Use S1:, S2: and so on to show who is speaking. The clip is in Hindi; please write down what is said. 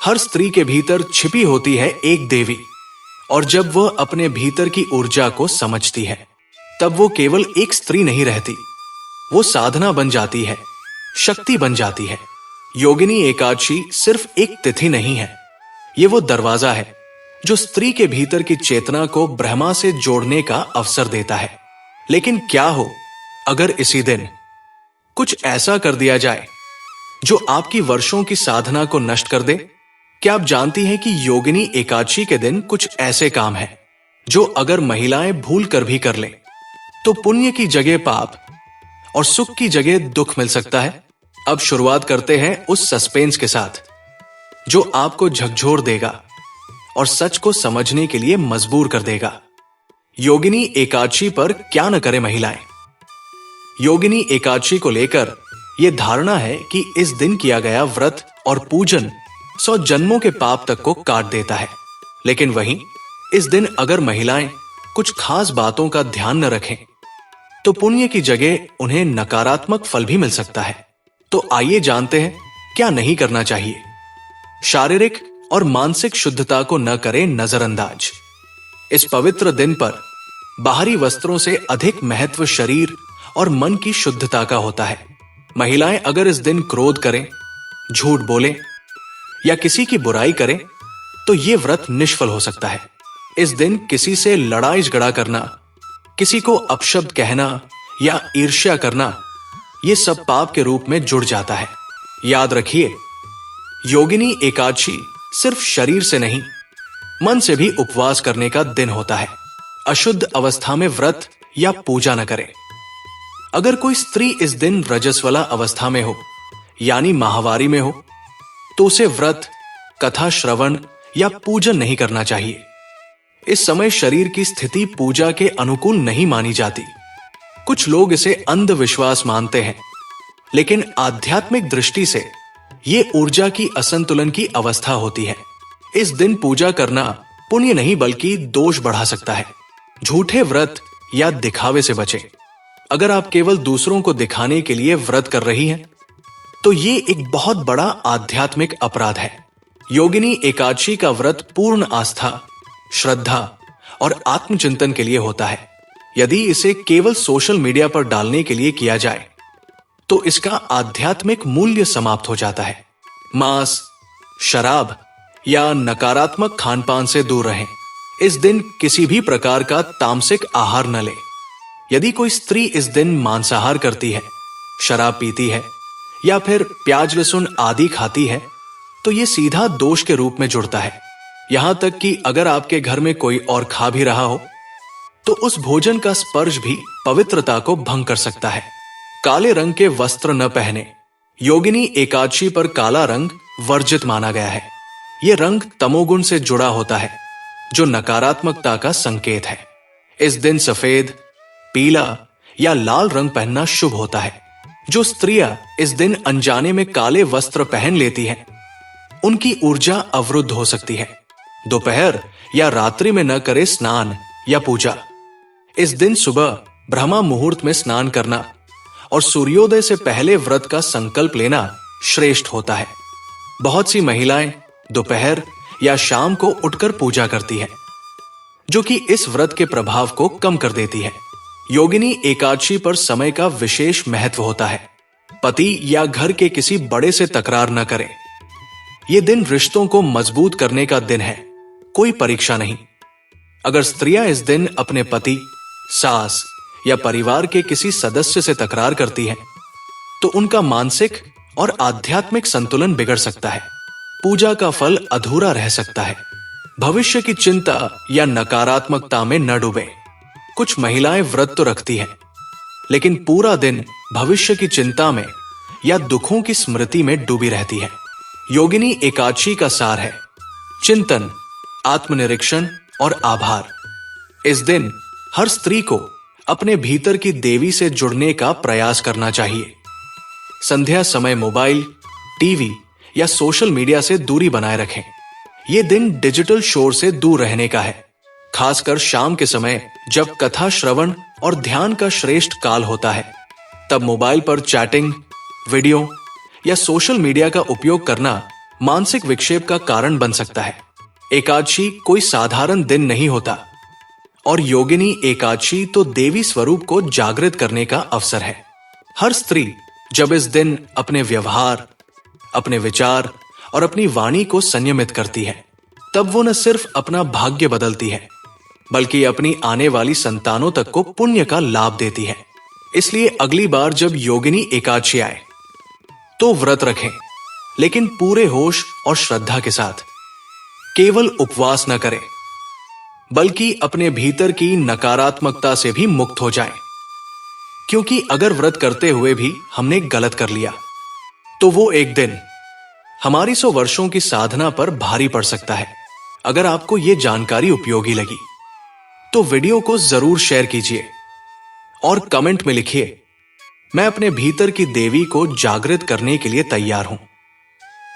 S1: हर स्त्री के भीतर छिपी होती है एक देवी, और जब वह अपने भीतर की ऊर्जा को समझती है तब वो केवल एक स्त्री नहीं रहती, वो साधना बन जाती है, शक्ति बन जाती है। योगिनी एकादशी सिर्फ एक तिथि नहीं है, ये वो दरवाजा है जो स्त्री के भीतर की चेतना को ब्रह्मा से जोड़ने का अवसर देता है। लेकिन क्या हो अगर इसी दिन कुछ ऐसा कर दिया जाए जो आपकी वर्षों की साधना को नष्ट कर दे? क्या आप जानती हैं कि योगिनी एकादशी के दिन कुछ ऐसे काम हैं जो अगर महिलाएं भूल कर भी कर लें तो पुण्य की जगह पाप और सुख की जगह दुख मिल सकता है। अब शुरुआत करते हैं उस सस्पेंस के साथ जो आपको झकझोर देगा और सच को समझने के लिए मजबूर कर देगा। योगिनी एकादशी पर क्या न करे महिलाएं। योगिनी एकादशी को लेकर यह धारणा है कि इस दिन किया गया व्रत और पूजन 100 जन्मों के पाप तक को काट देता है। लेकिन वहीं इस दिन अगर महिलाएं कुछ खास बातों का ध्यान न रखें तो पुण्य की जगह उन्हें नकारात्मक फल भी मिल सकता है। तो आइए जानते हैं क्या नहीं करना चाहिए। शारीरिक और मानसिक शुद्धता को न करें नजरअंदाज। इस पवित्र दिन पर बाहरी वस्त्रों से अधिक महत्व शरीर और मन की शुद्धता का होता है। महिलाएं अगर इस दिन क्रोध करें, झूठ बोलें या किसी की बुराई करें तो यह व्रत निष्फल हो सकता है। इस दिन किसी से लड़ाई झगड़ा करना, किसी को अपशब्द कहना या ईर्ष्या करना, यह सब पाप के रूप में जुड़ जाता है। याद रखिए, योगिनी एकादशी सिर्फ शरीर से नहीं, मन से भी उपवास करने का दिन होता है। अशुद्ध अवस्था में व्रत या पूजा न करें। अगर कोई स्त्री इस दिन रजस्वला अवस्था में हो यानी माहवारी में हो तो उसे व्रत, कथा श्रवण या पूजन नहीं करना चाहिए। इस समय शरीर की स्थिति पूजा के अनुकूल नहीं मानी जाती। कुछ लोग इसे अंधविश्वास मानते हैं, लेकिन आध्यात्मिक दृष्टि से यह ऊर्जा की असंतुलन की अवस्था होती है। इस दिन पूजा करना पुण्य नहीं बल्कि दोष बढ़ा सकता है। झूठे व्रत या दिखावे से बचें। अगर आप केवल दूसरों को दिखाने के लिए व्रत कर रही हैं तो ये एक बहुत बड़ा आध्यात्मिक अपराध है। योगिनी एकादशी का व्रत पूर्ण आस्था, श्रद्धा और आत्मचिंतन के लिए होता है। यदि इसे केवल सोशल मीडिया पर डालने के लिए किया जाए तो इसका आध्यात्मिक मूल्य समाप्त हो जाता है। मांस, शराब या नकारात्मक खानपान से दूर रहें। इस दिन किसी भी प्रकार का तामसिक आहार न लें। यदि कोई स्त्री इस दिन मांसाहार करती है, शराब पीती है या फिर प्याज लहसुन आदि खाती है तो यह सीधा दोष के रूप में जुड़ता है। यहां तक कि अगर आपके घर में कोई और खा भी रहा हो तो उस भोजन का स्पर्श भी पवित्रता को भंग कर सकता है। काले रंग के वस्त्र न पहने। योगिनी एकादशी पर काला रंग वर्जित माना गया है। यह रंग तमोगुण से जुड़ा होता है जो नकारात्मकता का संकेत है। इस दिन सफेद, पीला या लाल रंग पहनना शुभ होता है। जो स्त्रियां इस दिन अनजाने में काले वस्त्र पहन लेती हैं, उनकी ऊर्जा अवरुद्ध हो सकती है। दोपहर या रात्रि में न करे स्नान या पूजा। इस दिन सुबह ब्रह्मा मुहूर्त में स्नान करना और सूर्योदय से पहले व्रत का संकल्प लेना श्रेष्ठ होता है। बहुत सी महिलाएं दोपहर या शाम को उठकर पूजा करती हैं, जो कि इस व्रत के प्रभाव को कम कर देती है। योगिनी एकादशी पर समय का विशेष महत्व होता है। पति या घर के किसी बड़े से तकरार न करें। यह दिन रिश्तों को मजबूत करने का दिन है, कोई परीक्षा नहीं। अगर स्त्रियां इस दिन अपने पति, सास या परिवार के किसी सदस्य से तकरार करती हैं, तो उनका मानसिक और आध्यात्मिक संतुलन बिगड़ सकता है। पूजा का फल अधूरा रह सकता है। भविष्य की चिंता या नकारात्मकता में न डूबे। कुछ महिलाएं व्रत तो रखती हैं, लेकिन पूरा दिन भविष्य की चिंता में या दुखों की स्मृति में डूबी रहती है। योगिनी एकादशी का सार है चिंतन, आत्मनिरीक्षण और आभार। इस दिन हर स्त्री को अपने भीतर की देवी से जुड़ने का प्रयास करना चाहिए। संध्या समय मोबाइल, टीवी या सोशल मीडिया से दूरी बनाए रखें। यह दिन डिजिटल शोर से दूर रहने का है, खासकर शाम के समय जब कथा श्रवण और ध्यान का श्रेष्ठ काल होता है। तब मोबाइल पर चैटिंग, वीडियो या सोशल मीडिया का उपयोग करना मानसिक विक्षेप का कारण बन सकता है। एकादशी कोई साधारण दिन नहीं होता और योगिनी एकादशी तो देवी स्वरूप को जागृत करने का अवसर है। हर स्त्री जब इस दिन अपने व्यवहार, अपने विचार और अपनी वाणी को संयमित करती है, तब वो न सिर्फ अपना भाग्य बदलती है, बल्कि अपनी आने वाली संतानों तक को पुण्य का लाभ देती है। इसलिए अगली बार जब योगिनी एकादशी आए तो व्रत रखें, लेकिन पूरे होश और श्रद्धा के साथ। केवल उपवास न करें, बल्कि अपने भीतर की नकारात्मकता से भी मुक्त हो जाएं। क्योंकि अगर व्रत करते हुए भी हमने गलत कर लिया, तो वो एक दिन हमारी 100 वर्षों की साधना पर भारी पड़ सकता है। अगर आपको ये जानकारी उपयोगी लगी, तो वीडियो को जरूर शेयर कीजिए और कमेंट में लिखिए, मैं अपने भीतर की देवी को जागृत करने के लिए तैयार हूं।